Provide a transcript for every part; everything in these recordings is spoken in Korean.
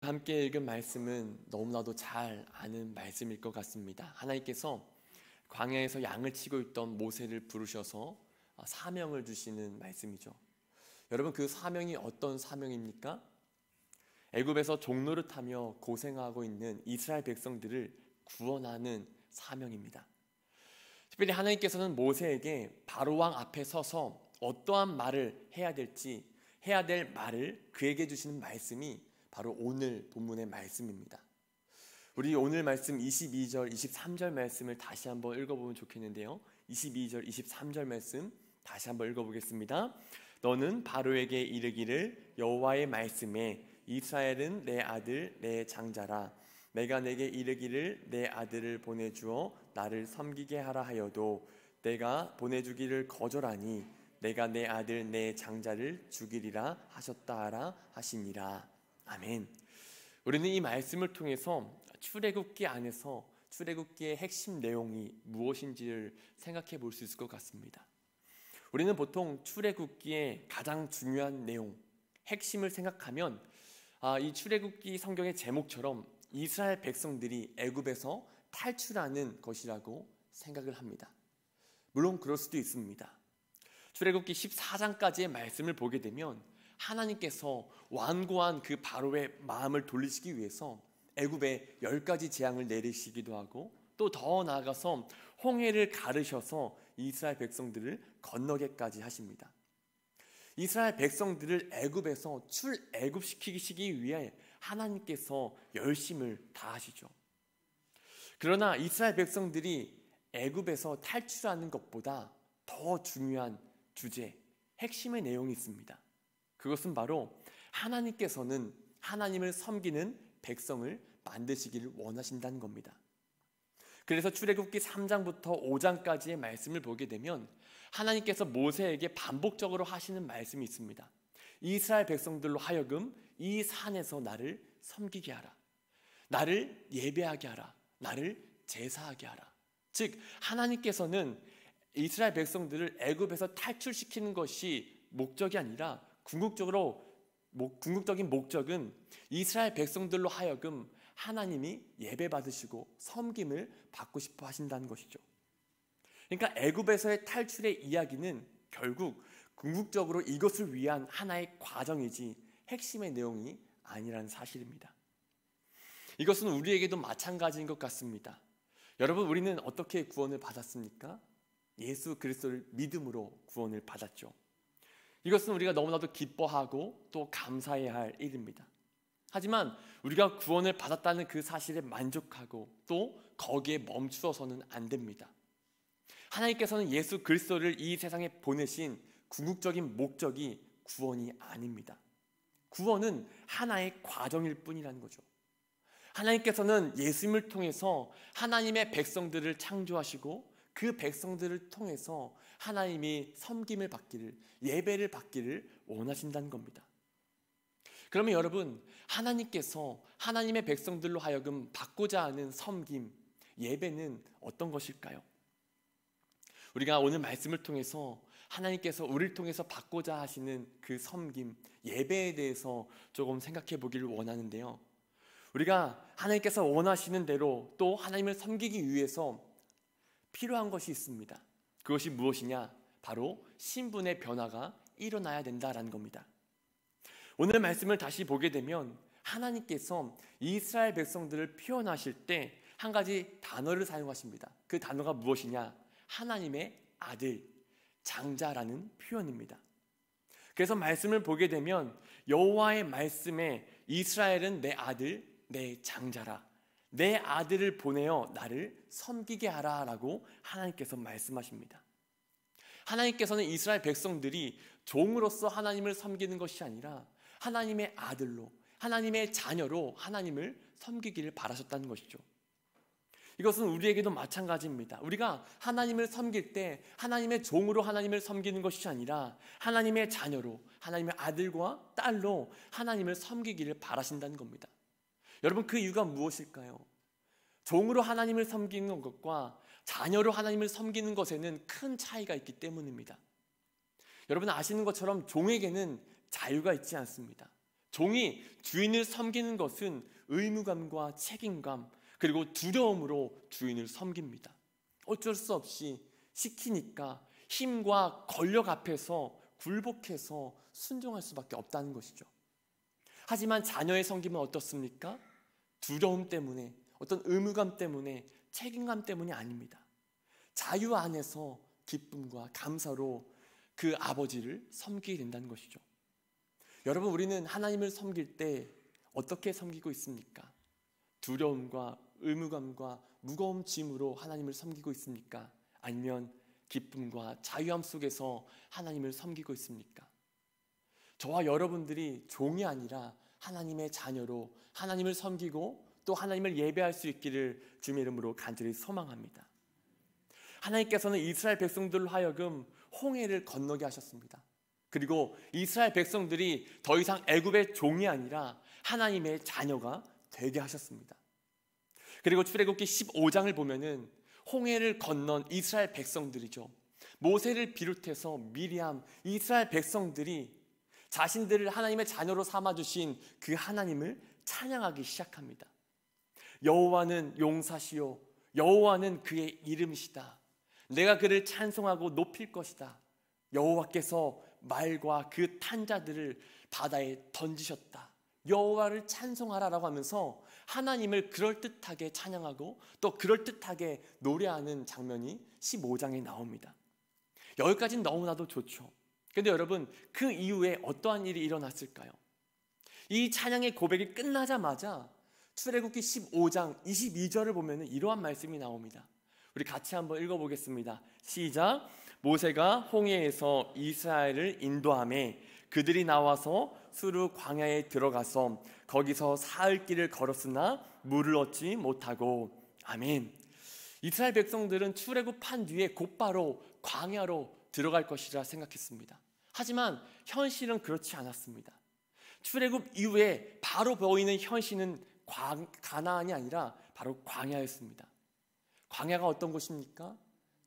함께 읽은 말씀은 너무나도 잘 아는 말씀일 것 같습니다. 하나님께서 광야에서 양을 치고 있던 모세를 부르셔서 사명을 주시는 말씀이죠. 여러분, 그 사명이 어떤 사명입니까? 애굽에서 종노릇하며 고생하고 있는 이스라엘 백성들을 구원하는 사명입니다. 특별히 하나님께서는 모세에게 바로왕 앞에 서서 어떠한 말을 해야 될지, 해야 될 말을 그에게 주시는 말씀이 바로 오늘 본문의 말씀입니다. 우리 오늘 말씀 22절, 23절 말씀을 다시 한번 읽어보면 좋겠는데요. 22절, 23절 말씀 다시 한번 읽어보겠습니다. 너는 바로에게 이르기를 여호와의 말씀에 이스라엘은 내 아들 내 장자라. 내가 내게 이르기를 내 아들을 보내주어 나를 섬기게 하라 하여도 내가 보내주기를 거절하니 내가 내 아들 내 장자를 죽이리라 하셨다 하라 하시니라. 아멘. 우리는 이 말씀을 통해서 출애굽기 안에서 출애굽기의 핵심 내용이 무엇인지를 생각해 볼 수 있을 것 같습니다. 우리는 보통 출애굽기의 가장 중요한 내용, 핵심을 생각하면 이 출애굽기 성경의 제목처럼 이스라엘 백성들이 애굽에서 탈출하는 것이라고 생각을 합니다. 물론 그럴 수도 있습니다. 출애굽기 14장까지의 말씀을 보게 되면 하나님께서 완고한 그 바로의 마음을 돌리시기 위해서 애굽에 10가지 재앙을 내리시기도 하고 또 더 나아가서 홍해를 가르셔서 이스라엘 백성들을 건너게까지 하십니다. 이스라엘 백성들을 애굽에서 출애굽시키기 위해 하나님께서 열심을 다하시죠. 그러나 이스라엘 백성들이 애굽에서 탈출하는 것보다 더 중요한 주제, 핵심의 내용이 있습니다. 그것은 바로 하나님께서는 하나님을 섬기는 백성을 만드시기를 원하신다는 겁니다. 그래서 출애굽기 3장부터 5장까지의 말씀을 보게 되면 하나님께서 모세에게 반복적으로 하시는 말씀이 있습니다. 이스라엘 백성들로 하여금 이 산에서 나를 섬기게 하라. 나를 예배하게 하라. 나를 제사하게 하라. 즉 하나님께서는 이스라엘 백성들을 애굽에서 탈출시키는 것이 목적이 아니라 궁극적인 목적은 이스라엘 백성들로 하여금 하나님이 예배받으시고 섬김을 받고 싶어 하신다는 것이죠. 그러니까 애굽에서의 탈출의 이야기는 결국 궁극적으로 이것을 위한 하나의 과정이지 핵심의 내용이 아니라는 사실입니다. 이것은 우리에게도 마찬가지인 것 같습니다. 여러분, 우리는 어떻게 구원을 받았습니까? 예수 그리스도를 믿음으로 구원을 받았죠. 이것은 우리가 너무나도 기뻐하고 또 감사해야 할 일입니다. 하지만 우리가 구원을 받았다는 그 사실에 만족하고 또 거기에 멈추어서는 안 됩니다. 하나님께서는 예수 그리스도를 이 세상에 보내신 궁극적인 목적이 구원이 아닙니다. 구원은 하나의 과정일 뿐이라는 거죠. 하나님께서는 예수님을 통해서 하나님의 백성들을 창조하시고 그 백성들을 통해서 하나님이 섬김을 받기를, 예배를 받기를 원하신다는 겁니다. 그러면 여러분, 하나님께서 하나님의 백성들로 하여금 받고자 하는 섬김, 예배는 어떤 것일까요? 우리가 오늘 말씀을 통해서 하나님께서 우리를 통해서 받고자 하시는 그 섬김, 예배에 대해서 조금 생각해 보기를 원하는데요. 우리가 하나님께서 원하시는 대로 또 하나님을 섬기기 위해서 필요한 것이 있습니다. 그것이 무엇이냐? 바로 신분의 변화가 일어나야 된다라는 겁니다. 오늘 말씀을 다시 보게 되면 하나님께서 이스라엘 백성들을 표현하실 때 한 가지 단어를 사용하십니다. 그 단어가 무엇이냐? 하나님의 아들, 장자라는 표현입니다. 그래서 말씀을 보게 되면 여호와의 말씀에 이스라엘은 내 아들, 내 장자라. 내 아들을 보내어 나를 섬기게 하라 라고 하나님께서 말씀하십니다. 하나님께서는 이스라엘 백성들이 종으로서 하나님을 섬기는 것이 아니라 하나님의 아들로, 하나님의 자녀로 하나님을 섬기기를 바라셨다는 것이죠. 이것은 우리에게도 마찬가지입니다. 우리가 하나님을 섬길 때 하나님의 종으로 하나님을 섬기는 것이 아니라 하나님의 자녀로, 하나님의 아들과 딸로 하나님을 섬기기를 바라신다는 겁니다. 여러분, 그 이유가 무엇일까요? 종으로 하나님을 섬기는 것과 자녀로 하나님을 섬기는 것에는 큰 차이가 있기 때문입니다. 여러분 아시는 것처럼 종에게는 자유가 있지 않습니다. 종이 주인을 섬기는 것은 의무감과 책임감 그리고 두려움으로 주인을 섬깁니다. 어쩔 수 없이 시키니까 힘과 권력 앞에서 굴복해서 순종할 수밖에 없다는 것이죠. 하지만 자녀의 섬김은 어떻습니까? 두려움 때문에, 어떤 의무감 때문에, 책임감 때문이 아닙니다. 자유 안에서 기쁨과 감사로 그 아버지를 섬기게 된다는 것이죠. 여러분, 우리는 하나님을 섬길 때 어떻게 섬기고 있습니까? 두려움과 의무감과 무거운 짐으로 하나님을 섬기고 있습니까? 아니면 기쁨과 자유함 속에서 하나님을 섬기고 있습니까? 저와 여러분들이 종이 아니라 하나님의 자녀로 하나님을 섬기고 또 하나님을 예배할 수 있기를 주님의 이름으로 간절히 소망합니다. 하나님께서는 이스라엘 백성들로 하여금 홍해를 건너게 하셨습니다. 그리고 이스라엘 백성들이 더 이상 애굽의 종이 아니라 하나님의 자녀가 되게 하셨습니다. 그리고 출애굽기 15장을 보면은 홍해를 건넌 이스라엘 백성들이죠. 모세를 비롯해서 미리암, 이스라엘 백성들이 자신들을 하나님의 자녀로 삼아주신 그 하나님을 찬양하기 시작합니다. 여호와는 용사시요 여호와는 그의 이름이시다. 내가 그를 찬송하고 높일 것이다. 여호와께서 말과 그 탄자들을 바다에 던지셨다. 여호와를 찬송하라라고 하면서 하나님을 그럴듯하게 찬양하고 또 그럴듯하게 노래하는 장면이 15장에 나옵니다. 여기까지는 너무나도 좋죠. 그런데 여러분, 그 이후에 어떠한 일이 일어났을까요? 이 찬양의 고백이 끝나자마자 출애굽기 15장 22절을 보면 이러한 말씀이 나옵니다. 우리 같이 한번 읽어보겠습니다. 시작. 모세가 홍해에서 이스라엘을 인도하매 그들이 나와서 수르 광야에 들어가서 거기서 사흘 길을 걸었으나 물을 얻지 못하고. 아멘. 이스라엘 백성들은 출애굽한 뒤에 곧바로 광야로 들어갈 것이라 생각했습니다. 하지만 현실은 그렇지 않았습니다. 출애굽 이후에 바로 보이는 현실은 가나안이 아니라 바로 광야였습니다. 광야가 어떤 곳입니까?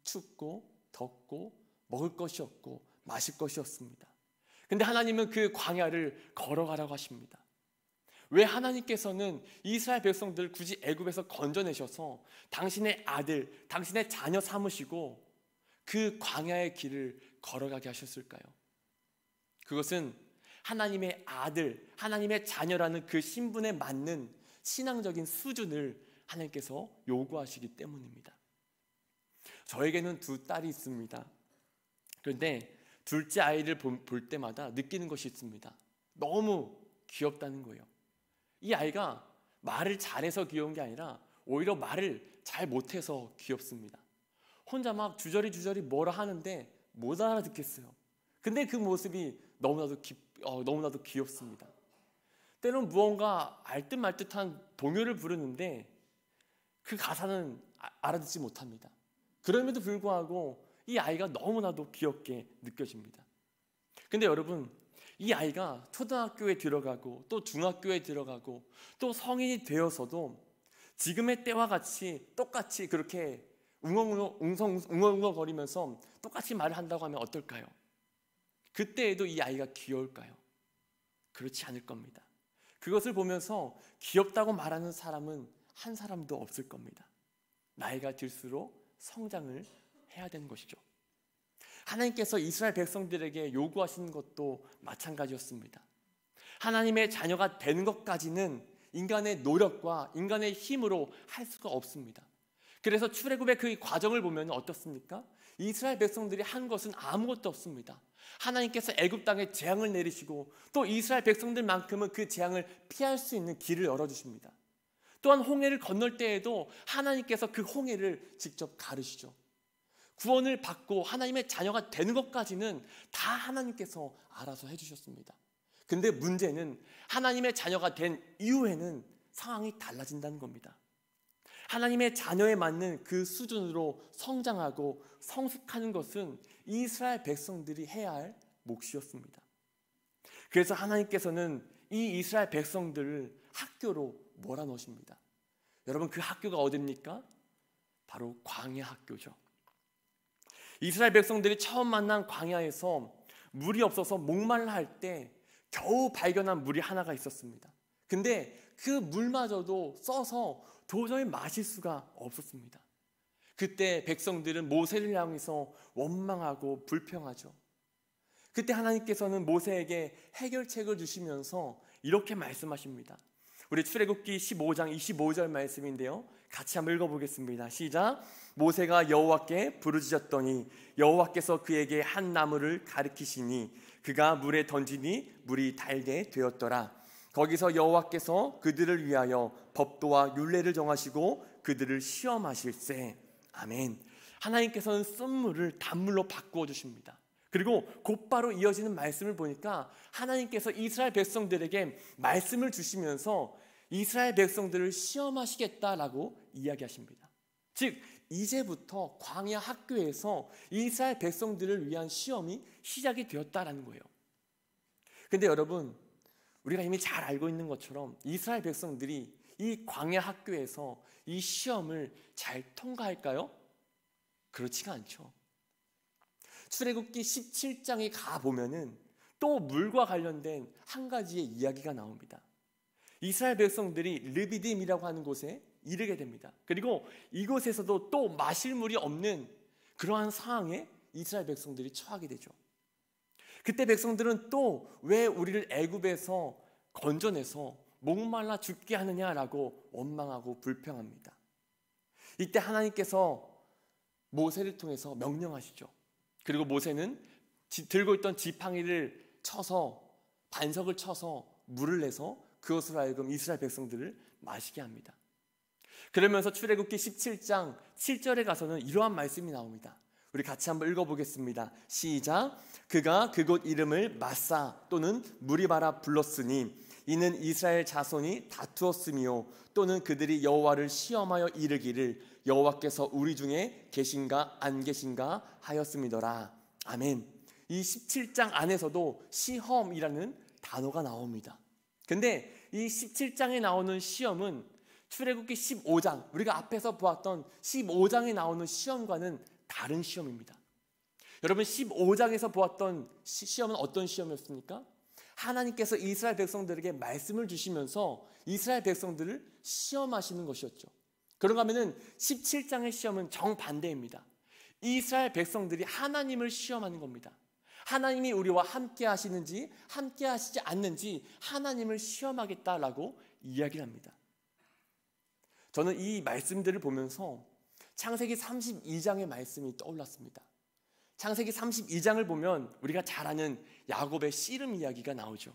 춥고 덥고 먹을 것이 없고 마실 것이 없습니다. 근데 하나님은 그 광야를 걸어가라고 하십니다. 왜 하나님께서는 이스라엘 백성들을 굳이 애굽에서 건져내셔서 당신의 아들, 당신의 자녀 삼으시고 그 광야의 길을 걸어가게 하셨을까요? 그것은 하나님의 아들, 하나님의 자녀라는 그 신분에 맞는 신앙적인 수준을 하나님께서 요구하시기 때문입니다. 저에게는 두 딸이 있습니다. 그런데 둘째 아이를 볼 때마다 느끼는 것이 있습니다. 너무 귀엽다는 거예요. 이 아이가 말을 잘해서 귀여운 게 아니라 오히려 말을 잘 못해서 귀엽습니다. 혼자 막 주저리 뭐라 하는데 못 알아듣겠어요. 근데 그 모습이 너무나도 귀엽습니다. 때론 무언가 알듯 말듯한 동요를 부르는데 그 가사는 알아듣지 못합니다. 그럼에도 불구하고 이 아이가 너무나도 귀엽게 느껴집니다. 근데 여러분, 이 아이가 초등학교에 들어가고 또 중학교에 들어가고 또 성인이 되어서도 지금의 때와 같이 똑같이 그렇게 웅성거리면서 똑같이 말을 한다고 하면 어떨까요? 그때에도 이 아이가 귀여울까요? 그렇지 않을 겁니다. 그것을 보면서 귀엽다고 말하는 사람은 한 사람도 없을 겁니다. 나이가 들수록 성장을 해야 되는 것이죠. 하나님께서 이스라엘 백성들에게 요구하시는 것도 마찬가지였습니다. 하나님의 자녀가 되는 것까지는 인간의 노력과 인간의 힘으로 할 수가 없습니다. 그래서 출애굽의 그 과정을 보면 어떻습니까? 이스라엘 백성들이 한 것은 아무것도 없습니다. 하나님께서 애굽 땅에 재앙을 내리시고 또 이스라엘 백성들만큼은 그 재앙을 피할 수 있는 길을 열어주십니다. 또한 홍해를 건널 때에도 하나님께서 그 홍해를 직접 가르시죠. 구원을 받고 하나님의 자녀가 되는 것까지는 다 하나님께서 알아서 해주셨습니다. 근데 문제는 하나님의 자녀가 된 이후에는 상황이 달라진다는 겁니다. 하나님의 자녀에 맞는 그 수준으로 성장하고 성숙하는 것은 이스라엘 백성들이 해야 할 몫이었습니다. 그래서 하나님께서는 이 이스라엘 백성들을 학교로 몰아넣으십니다. 여러분, 그 학교가 어디입니까? 바로 광야 학교죠. 이스라엘 백성들이 처음 만난 광야에서 물이 없어서 목말라 할 때 겨우 발견한 물이 하나가 있었습니다. 근데 그 물마저도 써서 도저히 마실 수가 없었습니다. 그때 백성들은 모세를 향해서 원망하고 불평하죠. 그때 하나님께서는 모세에게 해결책을 주시면서 이렇게 말씀하십니다. 우리 출애굽기 15장 25절 말씀인데요, 같이 한번 읽어보겠습니다. 시작. 모세가 여호와께 부르짖었더니 여호와께서 그에게 한 나무를 가리키시니 그가 물에 던지니 물이 달게 되었더라. 거기서 여호와께서 그들을 위하여 법도와 율례를 정하시고 그들을 시험하실세. 아멘. 하나님께서는 쓴물을 단물로 바꾸어 주십니다. 그리고 곧바로 이어지는 말씀을 보니까 하나님께서 이스라엘 백성들에게 말씀을 주시면서 이스라엘 백성들을 시험하시겠다라고 이야기하십니다. 즉 이제부터 광야 학교에서 이스라엘 백성들을 위한 시험이 시작이 되었다라는 거예요. 근데 여러분, 우리가 이미 잘 알고 있는 것처럼 이스라엘 백성들이 이 광야 학교에서 이 시험을 잘 통과할까요? 그렇지가 않죠. 출애굽기 17장에 가보면은 또 물과 관련된 한 가지의 이야기가 나옵니다. 이스라엘 백성들이 르비딤이라고 하는 곳에 이르게 됩니다. 그리고 이곳에서도 또 마실 물이 없는 그러한 상황에 이스라엘 백성들이 처하게 되죠. 그때 백성들은 또 왜 우리를 애굽에서 건져내서 목말라 죽게 하느냐라고 원망하고 불평합니다. 이때 하나님께서 모세를 통해서 명령하시죠. 그리고 모세는 들고 있던 지팡이를 쳐서 반석을 쳐서 물을 내서 그것으로 하여금 이스라엘 백성들을 마시게 합니다. 그러면서 출애굽기 17장 7절에 가서는 이러한 말씀이 나옵니다. 우리 같이 한번 읽어보겠습니다. 시작. 그가 그곳 이름을 마사 또는 무리바라 불렀으니 이는 이스라엘 자손이 다투었으며 또는 그들이 여호와를 시험하여 이르기를 여호와께서 우리 중에 계신가 안 계신가 하였음이더라. 아멘. 이 17장 안에서도 시험이라는 단어가 나옵니다. 근데 이 17장에 나오는 시험은 출애굽기 15장, 우리가 앞에서 보았던 15장에 나오는 시험과는 다른 시험입니다. 여러분, 15장에서 보았던 시험은 어떤 시험이었습니까? 하나님께서 이스라엘 백성들에게 말씀을 주시면서 이스라엘 백성들을 시험하시는 것이었죠. 그런가 하면은 17장의 시험은 정반대입니다. 이스라엘 백성들이 하나님을 시험하는 겁니다. 하나님이 우리와 함께 하시는지 함께 하시지 않는지 하나님을 시험하겠다라고 이야기를 합니다. 저는 이 말씀들을 보면서 창세기 32장의 말씀이 떠올랐습니다. 창세기 32장을 보면 우리가 잘 아는 야곱의 씨름 이야기가 나오죠.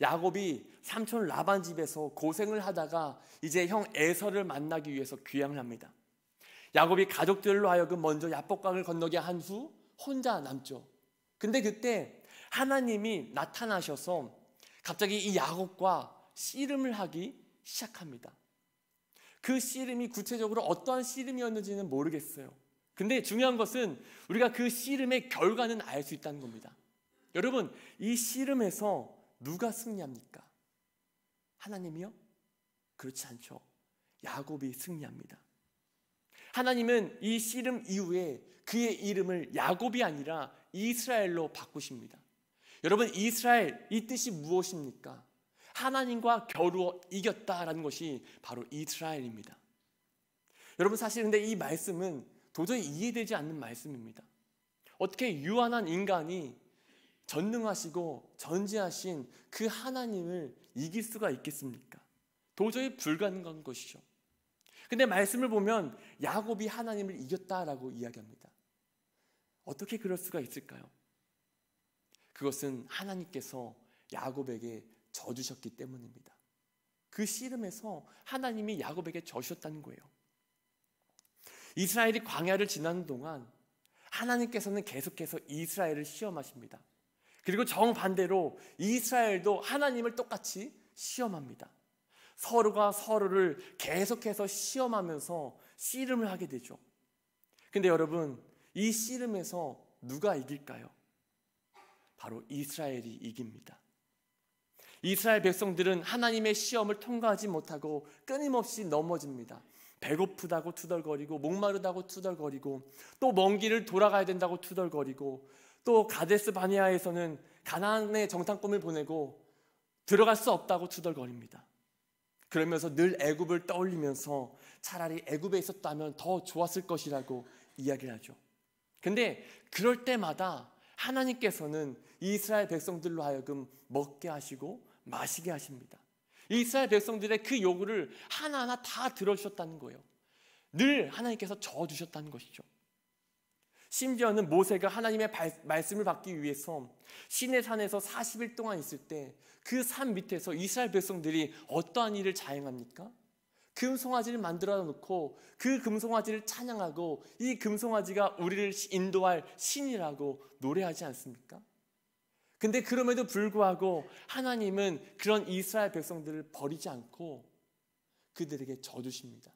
야곱이 삼촌 라반 집에서 고생을 하다가 이제 형 에서를 만나기 위해서 귀향을 합니다. 야곱이 가족들로 하여금 먼저 야복강을 건너게 한 후 혼자 남죠. 근데 그때 하나님이 나타나셔서 갑자기 이 야곱과 씨름을 하기 시작합니다. 그 씨름이 구체적으로 어떠한 씨름이었는지는 모르겠어요. 근데 중요한 것은 우리가 그 씨름의 결과는 알 수 있다는 겁니다. 여러분, 이 씨름에서 누가 승리합니까? 하나님이요? 그렇지 않죠. 야곱이 승리합니다. 하나님은 이 씨름 이후에 그의 이름을 야곱이 아니라 이스라엘로 바꾸십니다. 여러분, 이스라엘, 이 뜻이 무엇입니까? 하나님과 겨루어 이겼다라는 것이 바로 이스라엘입니다. 여러분, 사실 근데 이 말씀은 도저히 이해되지 않는 말씀입니다. 어떻게 유한한 인간이 전능하시고 전지하신 그 하나님을 이길 수가 있겠습니까? 도저히 불가능한 것이죠. 근데 말씀을 보면 야곱이 하나님을 이겼다라고 이야기합니다. 어떻게 그럴 수가 있을까요? 그것은 하나님께서 야곱에게 져주셨기 때문입니다. 그 씨름에서 하나님이 야곱에게 져주셨다는 거예요. 이스라엘이 광야를 지나는 동안 하나님께서는 계속해서 이스라엘을 시험하십니다. 그리고 정반대로 이스라엘도 하나님을 똑같이 시험합니다. 서로가 서로를 계속해서 시험하면서 씨름을 하게 되죠. 근데 여러분, 이 씨름에서 누가 이길까요? 바로 이스라엘이 이깁니다. 이스라엘 백성들은 하나님의 시험을 통과하지 못하고 끊임없이 넘어집니다. 배고프다고 투덜거리고 목마르다고 투덜거리고 또 먼 길을 돌아가야 된다고 투덜거리고 또 가데스 바네아에서는 가나안의 정탐꾼을 보내고 들어갈 수 없다고 투덜거립니다. 그러면서 늘 애굽을 떠올리면서 차라리 애굽에 있었다면 더 좋았을 것이라고 이야기를 하죠. 근데 그럴 때마다 하나님께서는 이스라엘 백성들로 하여금 먹게 하시고 마시게 하십니다. 이스라엘 백성들의 그 요구를 하나하나 다 들어주셨다는 거예요. 늘 하나님께서 저어주셨다는 것이죠. 심지어는 모세가 하나님의 말씀을 받기 위해서 시내 산에서 40일 동안 있을 때 그 산 밑에서 이스라엘 백성들이 어떠한 일을 자행합니까? 금송아지를 만들어 놓고 그 금송아지를 찬양하고 이 금송아지가 우리를 인도할 신이라고 노래하지 않습니까? 근데 그럼에도 불구하고 하나님은 그런 이스라엘 백성들을 버리지 않고 그들에게 져주십니다.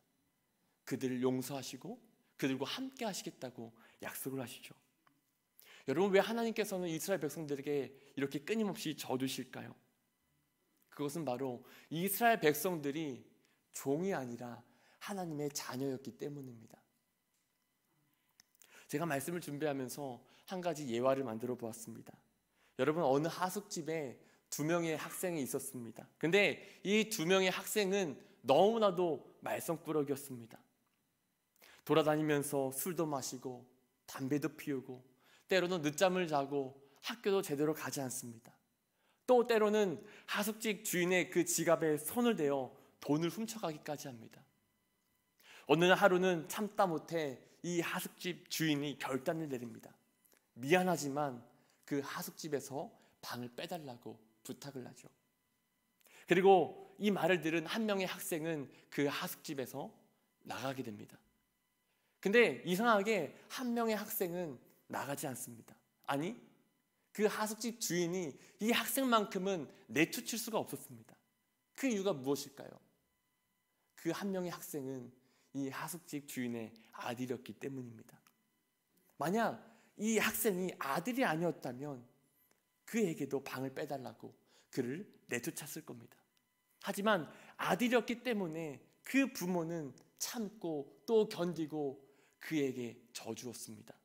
그들을 용서하시고 그들과 함께 하시겠다고 약속을 하시죠. 여러분, 왜 하나님께서는 이스라엘 백성들에게 이렇게 끊임없이 져주실까요? 그것은 바로 이스라엘 백성들이 종이 아니라 하나님의 자녀였기 때문입니다. 제가 말씀을 준비하면서 한 가지 예화를 만들어 보았습니다. 여러분, 어느 하숙집에 2명의 학생이 있었습니다. 근데 이 2명의 학생은 너무나도 말썽꾸러기였습니다. 돌아다니면서 술도 마시고 담배도 피우고 때로는 늦잠을 자고 학교도 제대로 가지 않습니다. 또 때로는 하숙집 주인의 그 지갑에 손을 대어 돈을 훔쳐가기까지 합니다. 어느 하루는 참다 못해 이 하숙집 주인이 결단을 내립니다. 미안하지만 그 하숙집에서 방을 빼달라고 부탁을 하죠. 그리고 이 말을 들은 한 명의 학생은 그 하숙집에서 나가게 됩니다. 근데 이상하게 한 명의 학생은 나가지 않습니다. 아니, 그 하숙집 주인이 이 학생만큼은 내쫓을 수가 없었습니다. 그 이유가 무엇일까요? 그 한 명의 학생은 이 하숙집 주인의 아들이었기 때문입니다. 만약 이 학생이 아들이 아니었다면 그에게도 방을 빼달라고 그를 내쫓았을 겁니다. 하지만 아들이었기 때문에 그 부모는 참고 또 견디고 그에게 져주었습니다.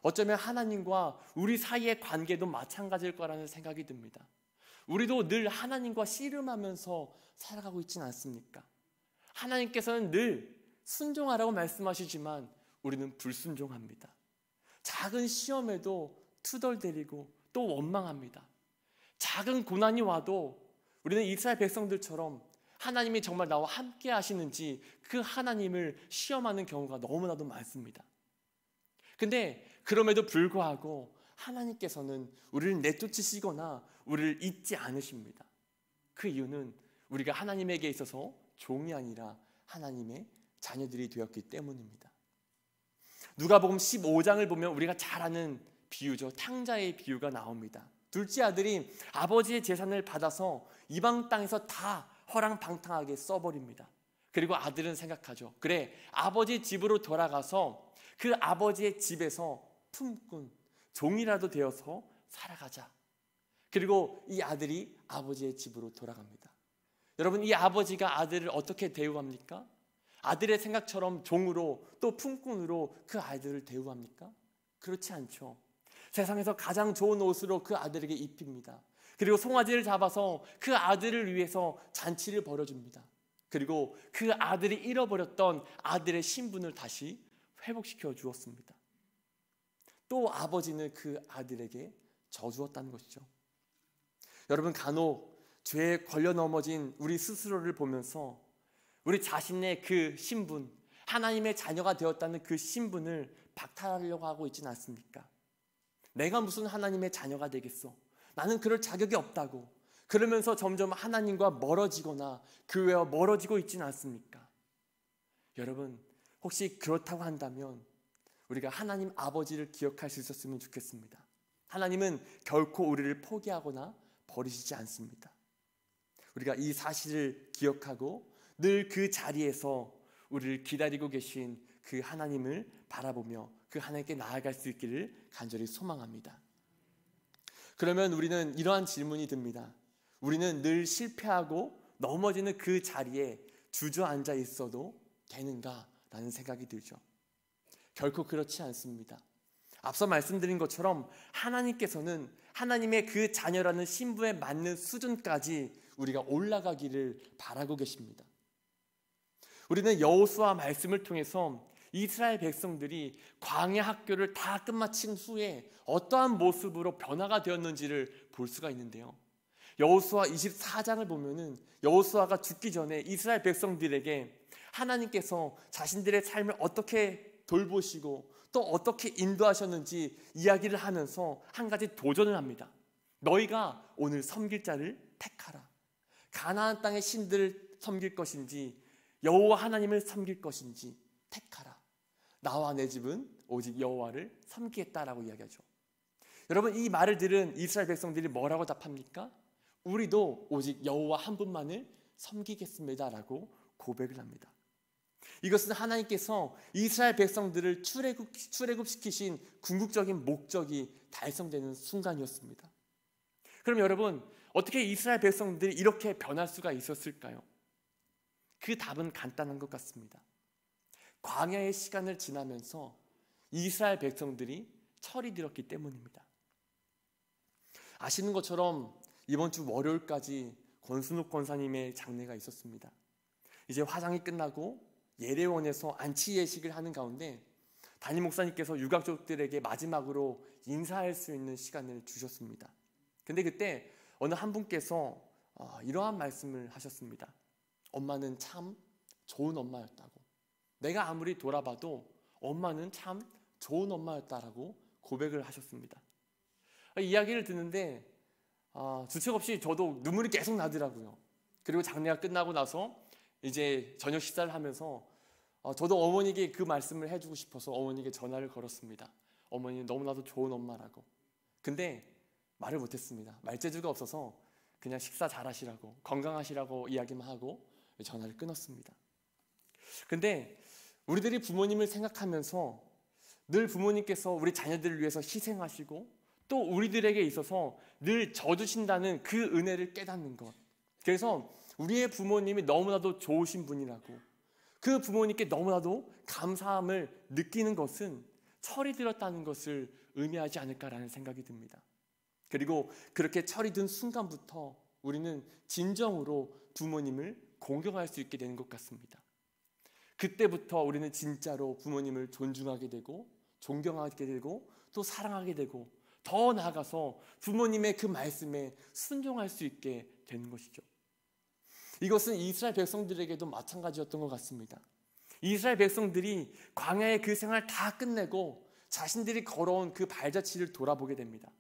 어쩌면 하나님과 우리 사이의 관계도 마찬가지일 거라는 생각이 듭니다. 우리도 늘 하나님과 씨름하면서 살아가고 있지는 않습니까? 하나님께서는 늘 순종하라고 말씀하시지만 우리는 불순종합니다. 작은 시험에도 투덜대리고 또 원망합니다. 작은 고난이 와도 우리는 이스라엘 백성들처럼 하나님이 정말 나와 함께 하시는지 그 하나님을 시험하는 경우가 너무나도 많습니다. 근데 그럼에도 불구하고 하나님께서는 우리를 내쫓으시거나 우리를 잊지 않으십니다. 그 이유는 우리가 하나님에게 있어서 종이 아니라 하나님의 자녀들이 되었기 때문입니다. 누가복음 15장을 보면 우리가 잘 아는 비유죠. 탕자의 비유가 나옵니다. 둘째 아들이 아버지의 재산을 받아서 이방 땅에서 다 허랑방탕하게 써버립니다. 그리고 아들은 생각하죠. 그래, 아버지 집으로 돌아가서 그 아버지의 집에서 품꾼, 종이라도 되어서 살아가자. 그리고 이 아들이 아버지의 집으로 돌아갑니다. 여러분, 이 아버지가 아들을 어떻게 대우합니까? 아들의 생각처럼 종으로 또 품꾼으로 그 아이들을 대우합니까? 그렇지 않죠. 세상에서 가장 좋은 옷으로 그 아들에게 입힙니다. 그리고 송아지를 잡아서 그 아들을 위해서 잔치를 벌여줍니다. 그리고 그 아들이 잃어버렸던 아들의 신분을 다시 회복시켜 주었습니다. 또 아버지는 그 아들에게 져주었다는 것이죠. 여러분, 간혹 죄에 걸려 넘어진 우리 스스로를 보면서 우리 자신의 그 신분, 하나님의 자녀가 되었다는 그 신분을 박탈하려고 하고 있지는 않습니까? 내가 무슨 하나님의 자녀가 되겠어? 나는 그럴 자격이 없다고. 그러면서 점점 하나님과 멀어지거나 교회와 멀어지고 있지는 않습니까? 여러분, 혹시 그렇다고 한다면 우리가 하나님 아버지를 기억할 수 있었으면 좋겠습니다. 하나님은 결코 우리를 포기하거나 버리시지 않습니다. 우리가 이 사실을 기억하고 늘 그 자리에서 우리를 기다리고 계신 그 하나님을 바라보며 그 하나님께 나아갈 수 있기를 간절히 소망합니다. 그러면 우리는 이러한 질문이 듭니다. 우리는 늘 실패하고 넘어지는 그 자리에 주저앉아 있어도 되는가? 라는 생각이 들죠. 결코 그렇지 않습니다. 앞서 말씀드린 것처럼 하나님께서는 하나님의 그 자녀라는 신분에 맞는 수준까지 우리가 올라가기를 바라고 계십니다. 우리는 여호수아 말씀을 통해서 이스라엘 백성들이 광야 학교를 다 끝마친 후에 어떠한 모습으로 변화가 되었는지를 볼 수가 있는데요. 여호수아 24장을 보면은 여호수아가 죽기 전에 이스라엘 백성들에게 하나님께서 자신들의 삶을 어떻게 돌보시고 또 어떻게 인도하셨는지 이야기를 하면서 한 가지 도전을 합니다. 너희가 오늘 섬길 자를 택하라. 가나안 땅의 신들을 섬길 것인지 여호와 하나님을 섬길 것인지 택하라. 나와 내 집은 오직 여호와를 섬기겠다라고 이야기하죠. 여러분, 이 말을 들은 이스라엘 백성들이 뭐라고 답합니까? 우리도 오직 여호와 한 분만을 섬기겠습니다라고 고백을 합니다. 이것은 하나님께서 이스라엘 백성들을 출애굽시키신 궁극적인 목적이 달성되는 순간이었습니다. 그럼 여러분, 어떻게 이스라엘 백성들이 이렇게 변할 수가 있었을까요? 그 답은 간단한 것 같습니다. 광야의 시간을 지나면서 이스라엘 백성들이 철이 들었기 때문입니다. 아시는 것처럼 이번 주 월요일까지 권순욱 권사님의 장례가 있었습니다. 이제 화장이 끝나고 예례원에서 안치 예식을 하는 가운데 담임 목사님께서 유가족들에게 마지막으로 인사할 수 있는 시간을 주셨습니다. 근데 그때 어느 한 분께서 이러한 말씀을 하셨습니다. 엄마는 참 좋은 엄마였다고. 내가 아무리 돌아봐도 엄마는 참 좋은 엄마였다라고 고백을 하셨습니다. 이 이야기를 듣는데 주책 없이 저도 눈물이 계속 나더라고요. 그리고 장례가 끝나고 나서 이제 저녁 식사를 하면서 저도 어머니에게 그 말씀을 해주고 싶어서 어머니에게 전화를 걸었습니다. 어머니는 너무나도 좋은 엄마라고. 근데 말을 못했습니다. 말재주가 없어서 그냥 식사 잘하시라고, 건강하시라고 이야기만 하고 전화를 끊었습니다. 근데 우리들이 부모님을 생각하면서 늘 부모님께서 우리 자녀들을 위해서 희생하시고 또 우리들에게 있어서 늘 져주신다는 그 은혜를 깨닫는 것. 그래서 우리의 부모님이 너무나도 좋으신 분이라고, 그 부모님께 너무나도 감사함을 느끼는 것은 철이 들었다는 것을 의미하지 않을까라는 생각이 듭니다. 그리고 그렇게 철이 든 순간부터 우리는 진정으로 부모님을 공경할 수 있게 되는 것 같습니다. 그때부터 우리는 진짜로 부모님을 존중하게 되고 존경하게 되고 또 사랑하게 되고 더 나아가서 부모님의 그 말씀에 순종할 수 있게 되는 것이죠. 이것은 이스라엘 백성들에게도 마찬가지였던 것 같습니다. 이스라엘 백성들이 광야의 그 생활 다 끝내고 자신들이 걸어온 그 발자취를 돌아보게 됩니다.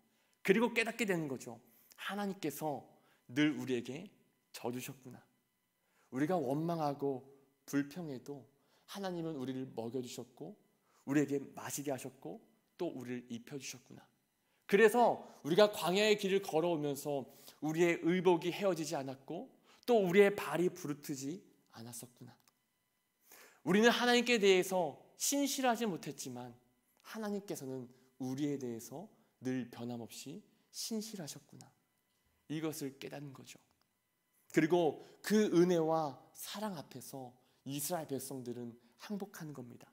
그리고 깨닫게 되는 거죠. 하나님께서 늘 우리에게 져주셨구나. 우리가 원망하고 불평해도 하나님은 우리를 먹여주셨고 우리에게 마시게 하셨고 또 우리를 입혀주셨구나. 그래서 우리가 광야의 길을 걸어오면서 우리의 의복이 헤어지지 않았고 또 우리의 발이 부르트지 않았었구나. 우리는 하나님께 대해서 신실하지 못했지만 하나님께서는 우리에 대해서 늘 변함없이 신실하셨구나. 이것을 깨닫는 거죠. 그리고 그 은혜와 사랑 앞에서 이스라엘 백성들은 항복하는 겁니다.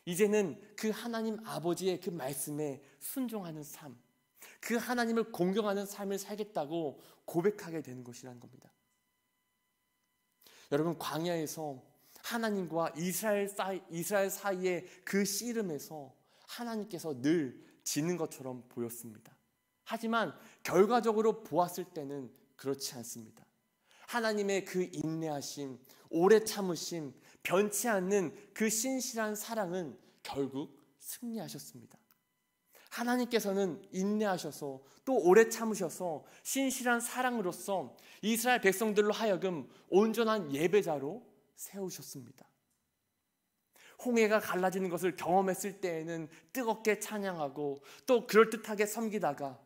이제는 그 하나님 아버지의 그 말씀에 순종하는 삶, 그 하나님을 공경하는 삶을 살겠다고 고백하게 되는 것이라는 겁니다. 여러분, 광야에서 하나님과 이스라엘 사이의 그 씨름에서 하나님께서 늘 지는 것처럼 보였습니다. 하지만 결과적으로 보았을 때는 그렇지 않습니다. 하나님의 그 인내하심, 오래 참으심, 변치 않는 그 신실한 사랑은 결국 승리하셨습니다. 하나님께서는 인내하셔서 또 오래 참으셔서 신실한 사랑으로서 이스라엘 백성들로 하여금 온전한 예배자로 세우셨습니다. 홍해가 갈라지는 것을 경험했을 때에는 뜨겁게 찬양하고 또 그럴듯하게 섬기다가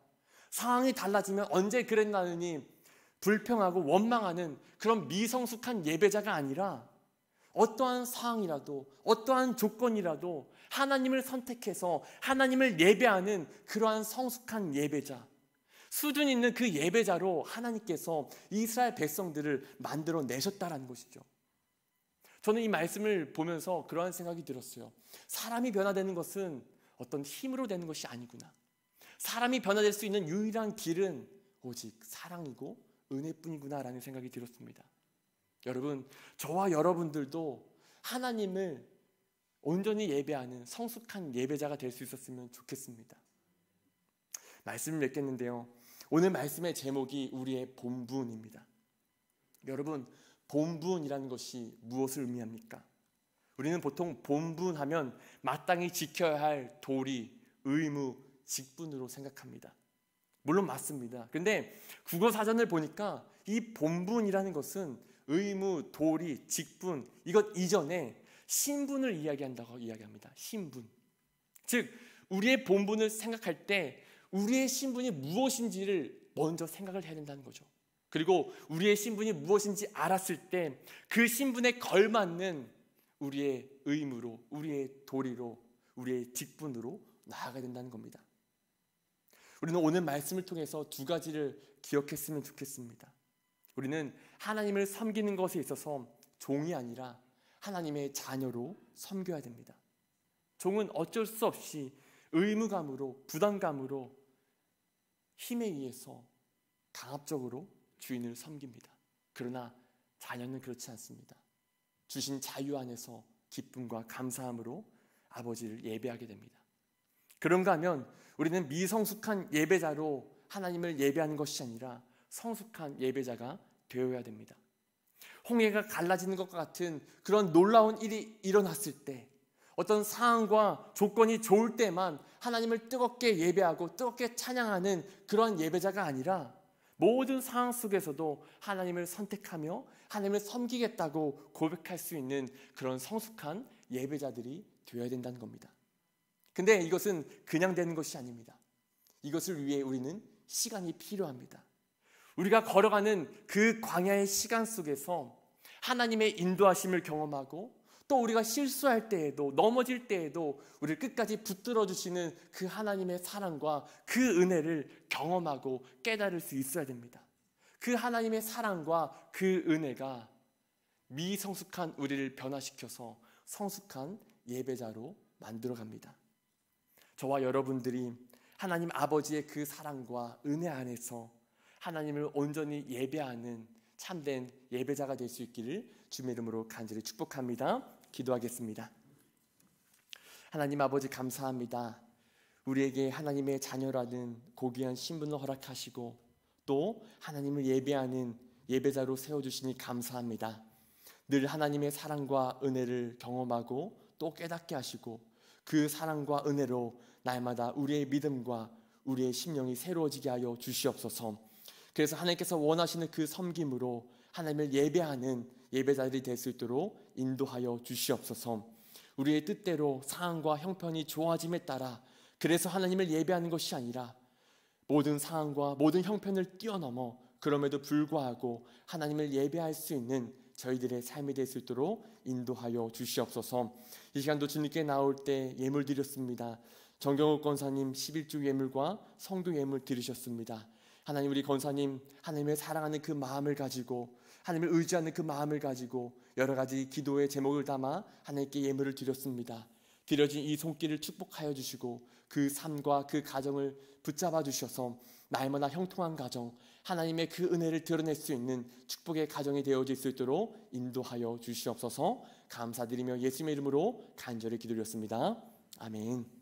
상황이 달라지면 언제 그랬나느니 불평하고 원망하는 그런 미성숙한 예배자가 아니라 어떠한 상황이라도 어떠한 조건이라도 하나님을 선택해서 하나님을 예배하는 그러한 성숙한 예배자, 수준 있는 그 예배자로 하나님께서 이스라엘 백성들을 만들어 내셨다라는 것이죠. 저는 이 말씀을 보면서 그러한 생각이 들었어요. 사람이 변화되는 것은 어떤 힘으로 되는 것이 아니구나. 사람이 변화될 수 있는 유일한 길은 오직 사랑이고 은혜뿐이구나 라는 생각이 들었습니다. 여러분, 저와 여러분들도 하나님을 온전히 예배하는 성숙한 예배자가 될 수 있었으면 좋겠습니다. 말씀을 맺겠는데요, 오늘 말씀의 제목이 우리의 본분입니다. 여러분, 본분이라는 것이 무엇을 의미합니까? 우리는 보통 본분하면 마땅히 지켜야 할 도리, 의무, 직분으로 생각합니다. 물론 맞습니다. 그런데 국어사전을 보니까 이 본분이라는 것은 의무, 도리, 직분, 이것 이전에 신분을 이야기한다고 이야기합니다. 신분. 즉, 우리의 본분을 생각할 때 우리의 신분이 무엇인지를 먼저 생각을 해야 된다는 거죠. 그리고 우리의 신분이 무엇인지 알았을 때 그 신분에 걸맞는 우리의 의무로, 우리의 도리로, 우리의 직분으로 나아가야 된다는 겁니다. 우리는 오늘 말씀을 통해서 두 가지를 기억했으면 좋겠습니다. 우리는 하나님을 섬기는 것에 있어서 종이 아니라 하나님의 자녀로 섬겨야 됩니다. 종은 어쩔 수 없이 의무감으로, 부담감으로 힘에 의해서 강압적으로 주인을 섬깁니다. 그러나 자녀는 그렇지 않습니다. 주신 자유 안에서 기쁨과 감사함으로 아버지를 예배하게 됩니다. 그런가 하면 우리는 미성숙한 예배자로 하나님을 예배하는 것이 아니라 성숙한 예배자가 되어야 됩니다. 홍해가 갈라지는 것과 같은 그런 놀라운 일이 일어났을 때, 어떤 상황과 조건이 좋을 때만 하나님을 뜨겁게 예배하고 뜨겁게 찬양하는 그런 예배자가 아니라 모든 상황 속에서도 하나님을 선택하며 하나님을 섬기겠다고 고백할 수 있는 그런 성숙한 예배자들이 되어야 된다는 겁니다. 근데 이것은 그냥 되는 것이 아닙니다. 이것을 위해 우리는 시간이 필요합니다. 우리가 걸어가는 그 광야의 시간 속에서 하나님의 인도하심을 경험하고, 또 우리가 실수할 때에도, 넘어질 때에도 우리를 끝까지 붙들어 주시는 그 하나님의 사랑과 그 은혜를 경험하고 깨달을 수 있어야 됩니다. 그 하나님의 사랑과 그 은혜가 미성숙한 우리를 변화시켜서 성숙한 예배자로 만들어갑니다. 저와 여러분들이 하나님 아버지의 그 사랑과 은혜 안에서 하나님을 온전히 예배하는 참된 예배자가 될 수 있기를 주님의 이름으로 간절히 축복합니다. 기도하겠습니다. 하나님 아버지, 감사합니다. 우리에게 하나님의 자녀라는 고귀한 신분을 허락하시고 또 하나님을 예배하는 예배자로 세워주시니 감사합니다. 늘 하나님의 사랑과 은혜를 경험하고 또 깨닫게 하시고 그 사랑과 은혜로 날마다 우리의 믿음과 우리의 심령이 새로워지게 하여 주시옵소서. 그래서 하나님께서 원하시는 그 섬김으로 하나님을 예배하는 예배자들이 될 수 있도록 인도하여 주시옵소서. 우리의 뜻대로 상황과 형편이 좋아짐에 따라 그래서 하나님을 예배하는 것이 아니라 모든 상황과 모든 형편을 뛰어넘어 그럼에도 불구하고 하나님을 예배할 수 있는 저희들의 삶이 될 수 있도록 인도하여 주시옵소서. 이 시간도 주님께 나올 때 예물 드렸습니다. 정경욱 권사님 11주 예물과 성도 예물 드리셨습니다. 하나님, 우리 권사님 하나님을 사랑하는 그 마음을 가지고, 하나님을 의지하는 그 마음을 가지고 여러 가지 기도의 제목을 담아 하나님께 예물을 드렸습니다. 드려진 이 손길을 축복하여 주시고 그 삶과 그 가정을 붙잡아 주셔서 날마다 형통한 가정, 하나님의 그 은혜를 드러낼 수 있는 축복의 가정이 되어질 수 있도록 인도하여 주시옵소서. 감사드리며 예수님의 이름으로 간절히 기도드렸습니다. 아멘.